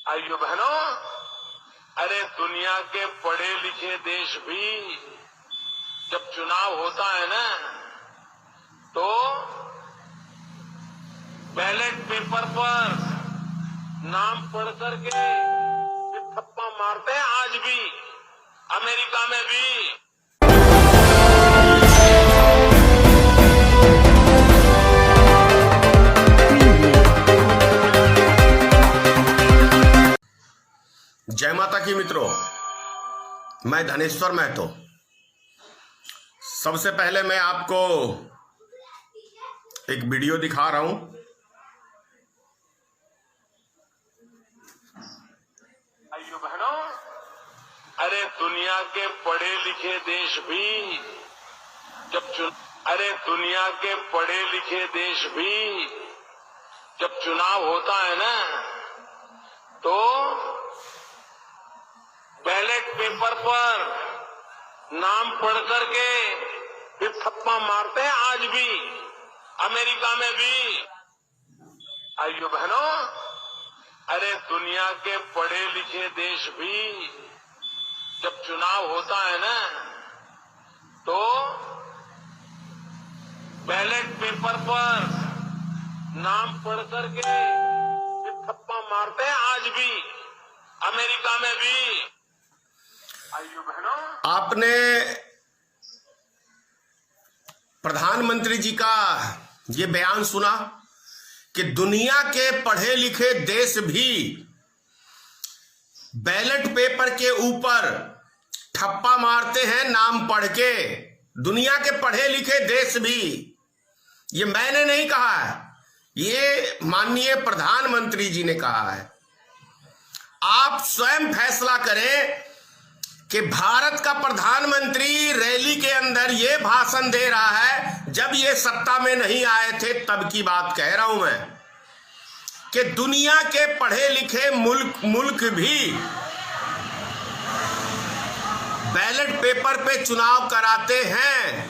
आइयो बहनों, अरे दुनिया के पढ़े लिखे देश भी जब चुनाव होता है ना, तो बैलेट पेपर पर नाम पढ़ करके थप्पा मारते हैं। आज भी अमेरिका में भी जय माता की मित्रों, मैं धनेश्वर महतो। सबसे पहले मैं आपको एक वीडियो दिखा रहा हूं। आइयो बहनों, अरे दुनिया के पढ़े लिखे देश भी जब चुनाव होता है ना, तो बैलेट पेपर पर नाम पढ़ करके फिर थप्पा मारते हैं। आज भी अमेरिका में भी। आइयो बहनों, अरे दुनिया के पढ़े लिखे देश भी जब चुनाव होता है ना, तो बैलेट पेपर पर नाम पढ़ करके फिर थप्पा मारते हैं। आज भी अमेरिका में भी। आपने प्रधानमंत्री जी का ये बयान सुना कि दुनिया के पढ़े लिखे देश भी बैलेट पेपर के ऊपर ठप्पा मारते हैं नाम पढ़ के। दुनिया के पढ़े लिखे देश भी, ये मैंने नहीं कहा है, ये माननीय प्रधानमंत्री जी ने कहा है। आप स्वयं फैसला करें कि भारत का प्रधानमंत्री रैली के अंदर ये भाषण दे रहा है, जब ये सत्ता में नहीं आए थे तब की बात कह रहा हूं मैं, कि दुनिया के पढ़े लिखे मुल्क भी बैलेट पेपर पे चुनाव कराते हैं,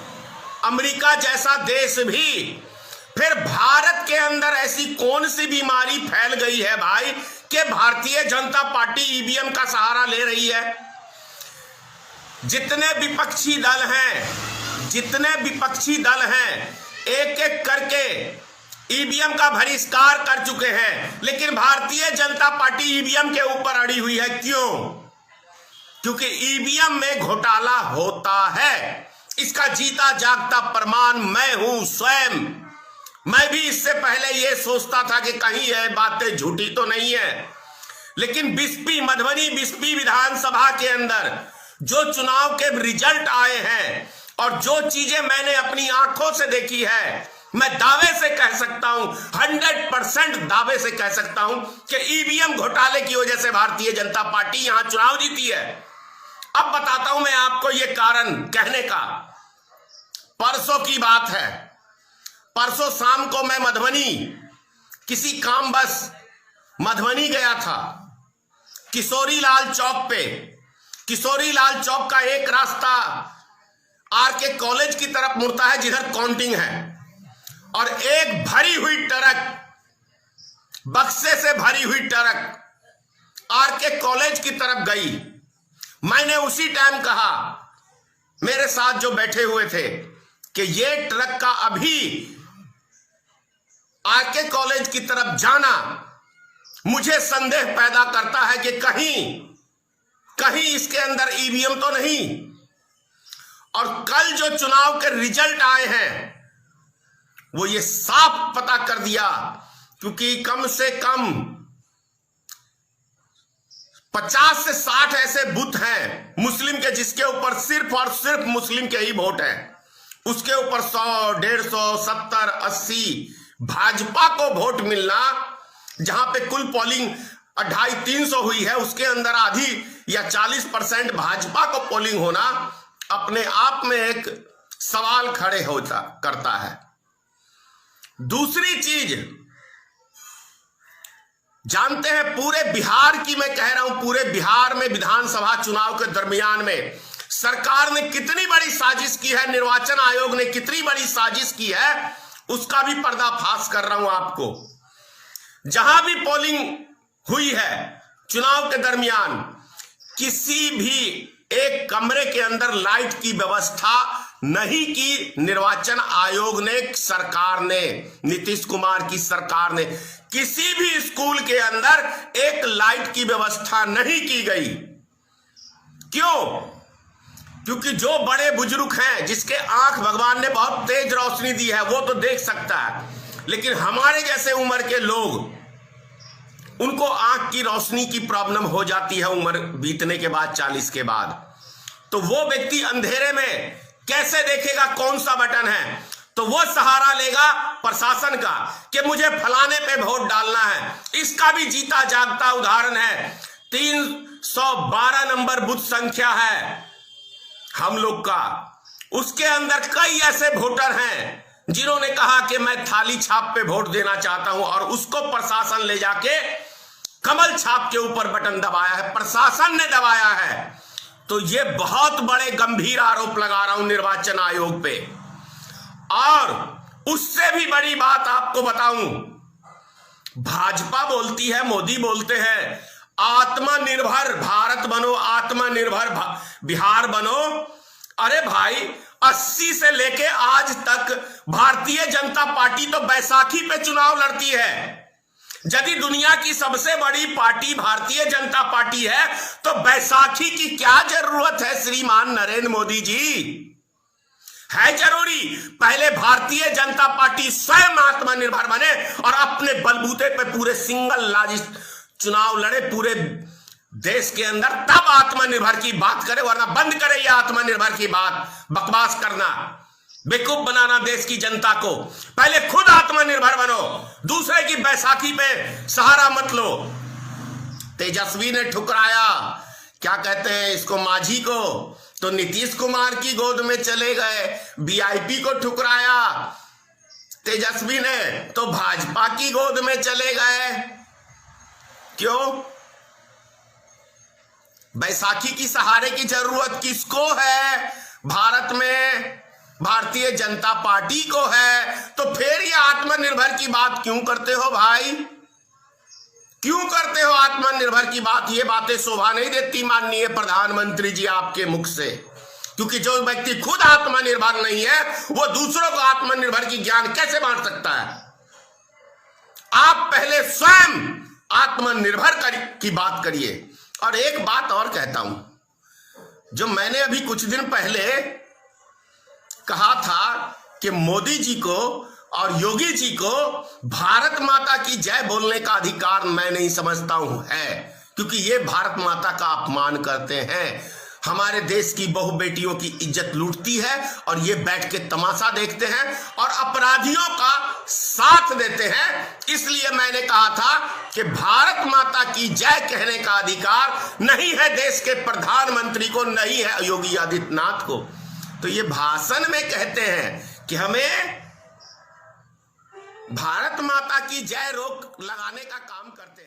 अमेरिका जैसा देश भी। फिर भारत के अंदर ऐसी कौन सी बीमारी फैल गई है भाई कि भारतीय जनता पार्टी ईवीएम का सहारा ले रही है? जितने विपक्षी दल हैं एक एक करके ईवीएम का बहिष्कार कर चुके हैं, लेकिन भारतीय जनता पार्टी ईवीएम के ऊपर अड़ी हुई है। क्यों? क्योंकि ईवीएम में घोटाला होता है। इसका जीता जागता प्रमाण मैं हूं स्वयं। मैं भी इससे पहले ये सोचता था कि कहीं यह बातें झूठी तो नहीं है, लेकिन मधुबनी बिस्पी विधानसभा के अंदर जो चुनाव के रिजल्ट आए हैं और जो चीजें मैंने अपनी आंखों से देखी है, मैं दावे से कह सकता हूं, 100% दावे से कह सकता हूं कि ईवीएम घोटाले की वजह से भारतीय जनता पार्टी यहां चुनाव जीती है। अब बताता हूं मैं आपको ये कारण कहने का। परसों की बात है, परसों शाम को मैं मधुबनी किसी काम बस मधुबनी गया था। किशोरी लाल चौक का एक रास्ता आरके कॉलेज की तरफ मुड़ता है, जिधर काउंटिंग है, और एक भरी हुई ट्रक, बक्से से भरी हुई ट्रक आरके कॉलेज की तरफ गई। मैंने उसी टाइम कहा, मेरे साथ जो बैठे हुए थे, कि ये ट्रक का अभी आरके कॉलेज की तरफ जाना मुझे संदेह पैदा करता है कि कहीं इसके अंदर ईवीएम तो नहीं। और कल जो चुनाव के रिजल्ट आए हैं वो ये साफ पता कर दिया, क्योंकि कम से कम 50 से 60 ऐसे बूथ हैं मुस्लिम के, जिसके ऊपर सिर्फ और सिर्फ मुस्लिम के ही वोट हैं। उसके ऊपर 100, 150, 70, 80 भाजपा को वोट मिलना, जहां पे कुल पोलिंग 250-300 हुई है, उसके अंदर आधी या 40% भाजपा को पोलिंग होना अपने आप में एक सवाल खड़े करता है। दूसरी चीज जानते हैं, पूरे बिहार की मैं कह रहा हूं, पूरे बिहार में विधानसभा चुनाव के दरमियान में सरकार ने कितनी बड़ी साजिश की है, निर्वाचन आयोग ने कितनी बड़ी साजिश की है, उसका भी पर्दाफाश कर रहा हूं आपको। जहां भी पोलिंग हुई है चुनाव के दरमियान किसी भी एक कमरे के अंदर लाइट की व्यवस्था नहीं की निर्वाचन आयोग ने, सरकार ने, नीतीश कुमार की सरकार ने। किसी भी स्कूल के अंदर एक लाइट की व्यवस्था नहीं की गई। क्यों? क्योंकि जो बड़े बुजुर्ग हैं, जिसके आंख भगवान ने बहुत तेज रोशनी दी है, वो तो देख सकता है, लेकिन हमारे जैसे उम्र के लोग, उनको आंख की रोशनी की प्रॉब्लम हो जाती है उम्र बीतने के बाद, 40 के बाद। तो वो व्यक्ति अंधेरे में कैसे देखेगा कौन सा बटन है? तो वो सहारा लेगा प्रशासन का कि मुझे फलाने पे वोट डालना है। इसका भी जीता जागता उदाहरण है। 312 नंबर बूथ संख्या है हम लोग का। उसके अंदर कई ऐसे वोटर हैं जिन्होंने कहा कि मैं थाली छाप पे वोट देना चाहता हूं, और उसको प्रशासन ले जाके कमल छाप के ऊपर बटन दबाया है, प्रशासन ने दबाया है। तो ये बहुत बड़े गंभीर आरोप लगा रहा हूं निर्वाचन आयोग पे। और उससे भी बड़ी बात आपको बताऊं, भाजपा बोलती है, मोदी बोलते हैं आत्मनिर्भर भारत बनो, आत्मनिर्भर बिहार बनो। अरे भाई, 80 से लेके आज तक भारतीय जनता पार्टी तो बैसाखी पे चुनाव लड़ती है। यदि दुनिया की सबसे बड़ी पार्टी भारतीय जनता पार्टी है, तो बैसाखी की क्या जरूरत है श्रीमान नरेंद्र मोदी जी? है जरूरी? पहले भारतीय जनता पार्टी स्वयं आत्मनिर्भर बने और अपने बलबूते पे पूरे सिंगल लार्जेस्ट चुनाव लड़े पूरे देश के अंदर, तब आत्मनिर्भर की बात करे। वरना बंद करे ये आत्मनिर्भर की बात, बकवास करना, बेवकूफ बनाना देश की जनता को। पहले खुद आत्मनिर्भर बनो, दूसरे की बैसाखी पे सहारा मत लो। तेजस्वी ने ठुकराया, क्या कहते हैं इसको, माझी को, तो नीतीश कुमार की गोद में चले गए। वीआईपी को ठुकराया तेजस्वी ने, तो भाजपा की गोद में चले गए। क्यों? बैसाखी की सहारे की जरूरत किसको है? भारत में भारतीय जनता पार्टी को है। तो फिर ये आत्मनिर्भर की बात क्यों करते हो भाई? क्यों करते हो आत्मनिर्भर की बात? ये बातें शोभा नहीं देती माननीय प्रधानमंत्री जी आपके मुख से, क्योंकि जो व्यक्ति खुद आत्मनिर्भर नहीं है, वो दूसरों को आत्मनिर्भर की ज्ञान कैसे बांट सकता है? आप पहले स्वयं आत्मनिर्भर की बात करिए। और एक बात और कहता हूं, जो मैंने अभी कुछ दिन पहले कहा था कि मोदी जी को और योगी जी को भारत माता की जय बोलने का अधिकार मैं नहीं समझता हूं है, क्योंकि ये भारत माता का अपमान करते हैं, हमारे देश की बहु बेटियों की इज्जत लूटती है, और ये बैठ के तमाशा देखते हैं और अपराधियों का साथ देते हैं। इसलिए मैंने कहा था कि भारत माता की जय कहने का अधिकार नहीं है देश के प्रधानमंत्री को, नहीं है योगी आदित्यनाथ को। तो ये भाषण में कहते हैं कि हमें भारत माता की जय रोक लगाने का काम करते हैं।